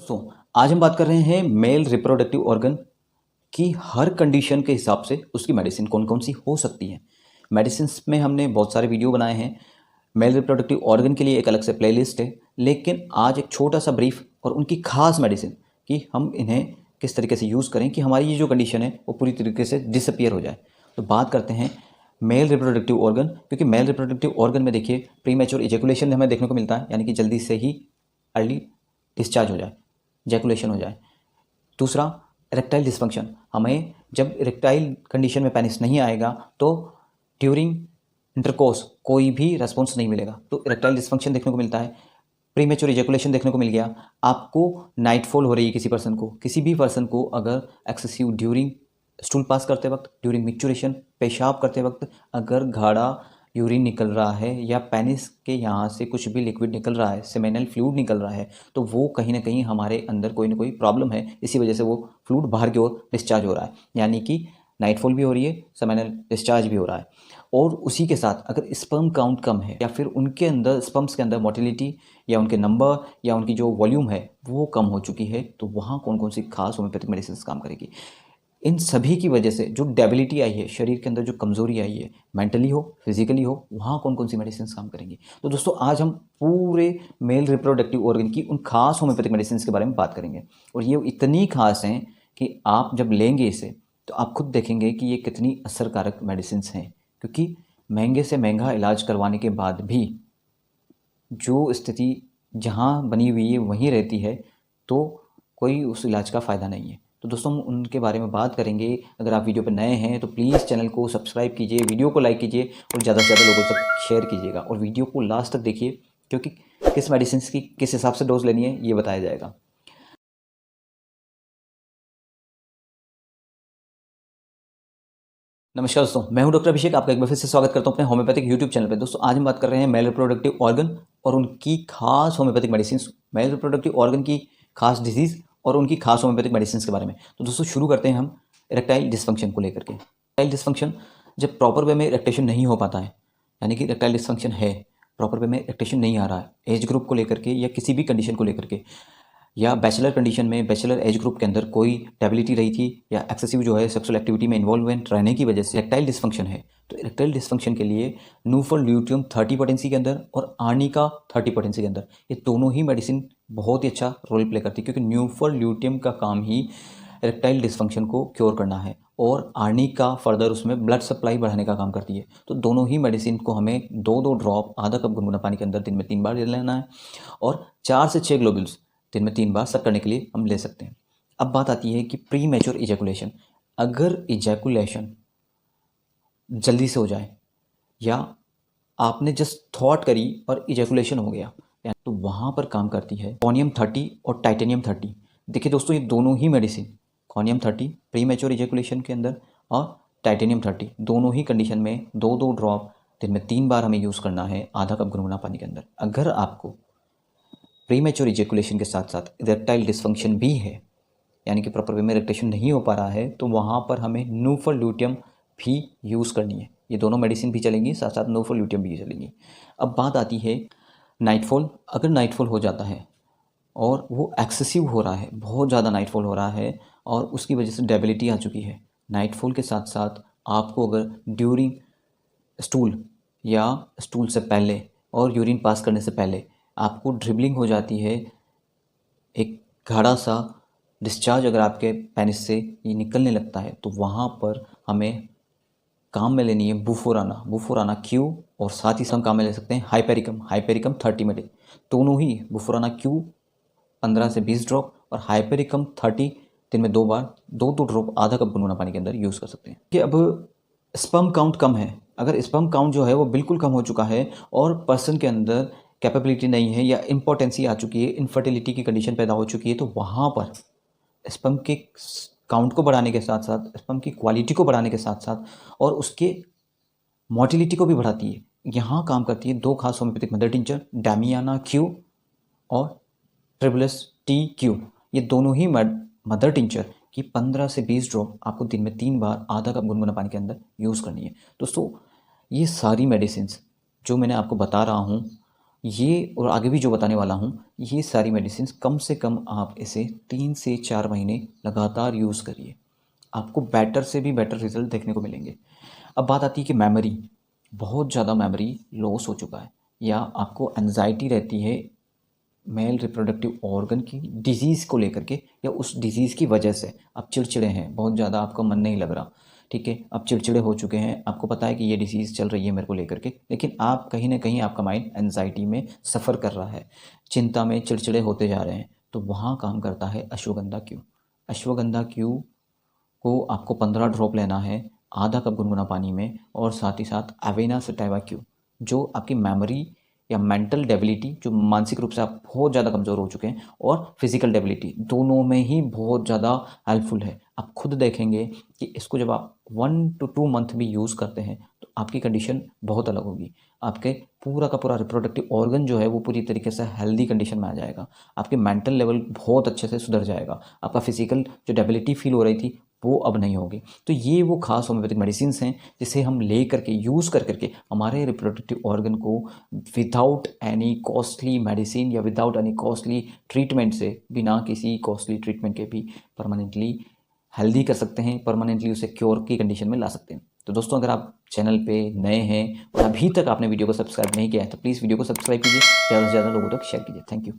दोस्तों आज हम बात कर रहे हैं मेल रिप्रोडक्टिव ऑर्गन की हर कंडीशन के हिसाब से उसकी मेडिसिन कौन कौन सी हो सकती है। मेडिसिन में हमने बहुत सारे वीडियो बनाए हैं। मेल रिप्रोडक्टिव ऑर्गन के लिए एक अलग से प्लेलिस्ट है, लेकिन आज एक छोटा सा ब्रीफ और उनकी खास मेडिसिन कि हम इन्हें किस तरीके से यूज़ करें कि हमारी ये जो कंडीशन है वो पूरी तरीके से डिसअपियर हो जाए। तो बात करते हैं मेल रिप्रोडक्टिव ऑर्गन, क्योंकि मेल रिप्रोडक्टिव ऑर्गन में देखिए प्रीमेच्योर इजैकुलेशन हमें देखने को मिलता है, यानी कि जल्दी से ही अर्ली डिस्चार्ज हो जाए, जैकुलेशन हो जाए। दूसरा, इरेक्टाइल डिस्फंक्शन, हमें जब इरेक्टाइल कंडीशन में पेनिस नहीं आएगा तो ड्यूरिंग इंटरकोर्स कोई भी रेस्पॉन्स नहीं मिलेगा, तो इरेक्टाइल डिस्फंक्शन देखने को मिलता है। प्रीमेच्योर इजैकुलेशन देखने को मिल गया। आपको नाइटफॉल हो रही है किसी भी पर्सन को अगर एक्सेसिव ड्यूरिंग स्टूल पास करते वक्त, ड्यूरिंग मिक्चुरेशन, पेशाब करते वक्त अगर गाढ़ा यूरिन निकल रहा है या पेनिस के यहाँ से कुछ भी लिक्विड निकल रहा है, सेमेनल फ्लूइड निकल रहा है, तो वो कहीं ना कहीं हमारे अंदर कोई ना कोई प्रॉब्लम है। इसी वजह से वो फ्लूइड बाहर की ओर डिस्चार्ज हो रहा है, यानी कि नाइटफॉल भी हो रही है, सेमेनल डिस्चार्ज भी हो रहा है। और उसी के साथ अगर स्पर्म काउंट कम है या फिर उनके अंदर स्पर्म्स के अंदर मोटिलिटी या उनके नंबर या उनकी जो वॉल्यूम है वो कम हो चुकी है, तो वहाँ कौन कौन सी खास होम्योपैथिक मेडिसिन काम करेगी। इन सभी की वजह से जो डेबिलिटी आई है, शरीर के अंदर जो कमज़ोरी आई है, मेंटली हो फिजिकली हो, वहाँ कौन कौन सी मेडिसिन काम करेंगी। तो दोस्तों आज हम पूरे मेल रिप्रोडक्टिव ऑर्गन की उन खास होम्योपैथिक मेडिसिन के बारे में बात करेंगे। और ये इतनी खास हैं कि आप जब लेंगे इसे तो आप खुद देखेंगे कि ये कितनी असरकारक मेडिसिन हैं, क्योंकि महंगे से महंगा इलाज करवाने के बाद भी जो स्थिति जहाँ बनी हुई है वहीं रहती है, तो कोई उस इलाज का फ़ायदा नहीं है। तो दोस्तों हम उनके बारे में बात करेंगे। अगर आप वीडियो पर नए हैं तो प्लीज़ चैनल को सब्सक्राइब कीजिए, वीडियो को लाइक कीजिए और ज़्यादा से ज़्यादा लोगों तक शेयर कीजिएगा, और वीडियो को लास्ट तक देखिए, क्योंकि किस मेडिसिन की किस हिसाब से डोज लेनी है ये बताया जाएगा। नमस्कार दोस्तों, मैं हूं डॉक्टर अभिषेक, आपका एक बार फिर से स्वागत करता हूं अपने होम्योपैथिक यूट्यूब चैनल पे। दोस्तों आज हम बात कर रहे हैं मेल रिप्रोडक्टिव ऑर्गन और उनकी खास homeopathic medicine, male reproductive organ की खास डिजीज़ और उनकी खास होम्योपैथिक मेडिसिन के बारे में। तो दोस्तों शुरू करते हैं हम इरेक्टाइल डिस्फंक्शन को लेकर के। इरेक्टाइल डिस्फंक्शन जब प्रॉपर वे में इरेक्टेशन नहीं हो पाता है, यानी कि इरेक्टाइल डिस्फंक्शन है, प्रॉपर वे में इरेक्टेशन नहीं आ रहा है एज ग्रुप को लेकर के या किसी भी कंडीशन को लेकर के, या बैचलर कंडीशन में बैचलर एज ग्रुप के अंदर कोई डेबिलिटी रही थी या एक्सेसिव जो है सेक्सुअल एक्टिविटी में इन्वॉल्वमेंट रहने की वजह से इरेक्टाइल डिस्फंक्शन है, तो इरेक्टाइल डिस्फंक्शन के लिए न्यूफल ल्यूटियम 30 पोटेंसी के अंदर और आर्निका 30 पोटेंसी के अंदर ये दोनों ही मेडिसिन बहुत ही अच्छा रोल प्ले करती है, क्योंकि न्यूफल ल्यूटियम का काम ही इरेक्टाइल डिस्फंक्शन को क्योर करना है और आर्निका फर्दर उसमें ब्लड सप्लाई बढ़ाने का काम करती है। तो दोनों ही मेडिसिन को हमें 2-2 ड्रॉप आधा कप गुनगुना पानी के अंदर दिन में 3 बार ले लेना है, और 4 से 6 ग्लोब्यूल्स दिन में 3 बार सक करने के लिए हम ले सकते हैं। अब बात आती है कि प्री मैच्योर इजैकुलेशन, अगर इजैकुलेशन जल्दी से हो जाए या आपने जस्ट थॉट करी और इजैकुलेशन हो गया, तो वहाँ पर काम करती है कॉनियम 30 और टाइटेनियम 30। देखिए दोस्तों ये दोनों ही मेडिसिन, कॉनियम 30 प्री मैच्योर इजैकुलेशन के अंदर और टाइटेनियम 30 दोनों ही कंडीशन में 2-2 ड्रॉप दिन में 3 बार हमें यूज़ करना है आधा कप गुनगुना पानी के अंदर। अगर आपको प्रीमेच्योर इजैकुलेशन के साथ साथ इरेक्टाइल डिस्फंक्शन भी है, यानी कि प्रॉपर वे में इरेक्टेशन नहीं हो पा रहा है, तो वहाँ पर हमें न्यूफल ल्यूटियम भी यूज़ करनी है। ये दोनों मेडिसिन भी चलेंगी, साथ साथ न्यूफल ल्यूटियम भी चलेंगी। अब बात आती है नाइटफॉल। अगर नाइटफॉल हो जाता है और वो एक्सेसिव हो रहा है, बहुत ज़्यादा नाइटफॉल हो रहा है और उसकी वजह से डेबिलिटी आ चुकी है, नाइटफॉल के साथ साथ आपको अगर ड्यूरिंग स्टूल या स्टूल से पहले और यूरिन पास करने से पहले आपको ड्रिबलिंग हो जाती है, एक गाढ़ा सा डिस्चार्ज अगर आपके पेनिस से ये निकलने लगता है, तो वहाँ पर हमें काम में लेनी है बुफोराना क्यू, और साथ ही साथ काम में ले सकते हैं हाइपेरिकम 30 मिली। दोनों ही बुफोराना क्यू 15 से 20 ड्रॉप और हाइपेरिकम 30 दिन में 2 बार 2-2 ड्रॉप आधा कप गुनगुना पानी के अंदर यूज़ कर सकते हैं। कि अब स्पर्म काउंट कम है, अगर स्पर्म काउंट जो है वो बिल्कुल कम हो चुका है और पर्सन के अंदर कैपेबिलिटी नहीं है या इम्पोर्टेंसी आ चुकी है, इनफर्टिलिटी की कंडीशन पैदा हो चुकी है, तो वहाँ पर स्पर्म के काउंट को बढ़ाने के साथ साथ, स्पर्म की क्वालिटी को बढ़ाने के साथ साथ और उसके मोटिलिटी को भी बढ़ाती है। यहाँ काम करती है 2 खास होम्योपैथिक मदर टिंचर, डैमियाना क्यू और ट्रिबलस टी क्यू। ये दोनों ही मदर टिंचर की 15 से 20 ड्रॉप आपको दिन में 3 बार आधा कप गुनगुना पानी के अंदर यूज़ करनी है। दोस्तों ये सारी मेडिसिन जो मैंने आपको बता रहा हूँ, ये और आगे भी जो बताने वाला हूँ, ये सारी मेडिसिन कम से कम आप इसे 3 से 4 महीने लगातार यूज़ करिए, आपको बेटर से भी बेटर रिजल्ट देखने को मिलेंगे। अब बात आती है कि मेमोरी, बहुत ज़्यादा मेमोरी लॉस हो चुका है या आपको एंजाइटी रहती है मेल रिप्रोडक्टिव ऑर्गन की डिजीज़ को लेकर के, या उस डिजीज़ की वजह से आप चिड़चिड़े हैं, बहुत ज़्यादा आपका मन नहीं लग रहा, ठीक है, आप चिड़चिड़े हो चुके हैं, आपको पता है कि ये डिसीज़ चल रही है मेरे को लेकर के, लेकिन आप कहीं ना कहीं आपका माइंड एनजाइटी में सफ़र कर रहा है, चिंता में चिड़चिड़े होते जा रहे हैं, तो वहाँ काम करता है अश्वगंधा क्यू। अश्वगंधा क्यू को आपको 15 ड्रॉप लेना है आधा कप गुनगुना पानी में, और साथ ही साथ अवेना सटाइवा क्यू, जो आपकी मेमोरी या मेंटल डेबिलिटी, जो मानसिक रूप से आप बहुत ज़्यादा कमज़ोर हो चुके हैं, और फिजिकल डेबिलिटी, दोनों में ही बहुत ज़्यादा हेल्पफुल है। आप खुद देखेंगे कि इसको जब आप 1 to 2 मंथ भी यूज़ करते हैं तो आपकी कंडीशन बहुत अलग होगी। आपके पूरा का पूरा रिप्रोडक्टिव ऑर्गन जो है वो पूरी तरीके से हेल्दी कंडीशन में आ जाएगा, आपके मेंटल लेवल बहुत अच्छे से सुधर जाएगा, आपका फिजिकल जो डेबिलिटी फील हो रही थी वो अब नहीं होगी। तो ये वो खास होम्योपैथिक मेडिसिन हैं जिसे हम ले करके यूज़ कर करके हमारे रिप्रोडक्टिव ऑर्गन को विदाउट एनी कॉस्टली मेडिसिन या विदाउट एनी कॉस्टली ट्रीटमेंट से, बिना किसी कॉस्टली ट्रीटमेंट के भी परमानेंटली हेल्दी कर सकते हैं, परमानेंटली उसे क्योर की कंडीशन में ला सकते हैं। तो दोस्तों, अगर आप चैनल पे नए हैं और अभी तक आपने वीडियो को सब्सक्राइब नहीं किया है तो प्लीज़ वीडियो को सब्सक्राइब कीजिए, ज़्यादा से ज़्यादा लोगों तक शेयर कीजिए। Thank you.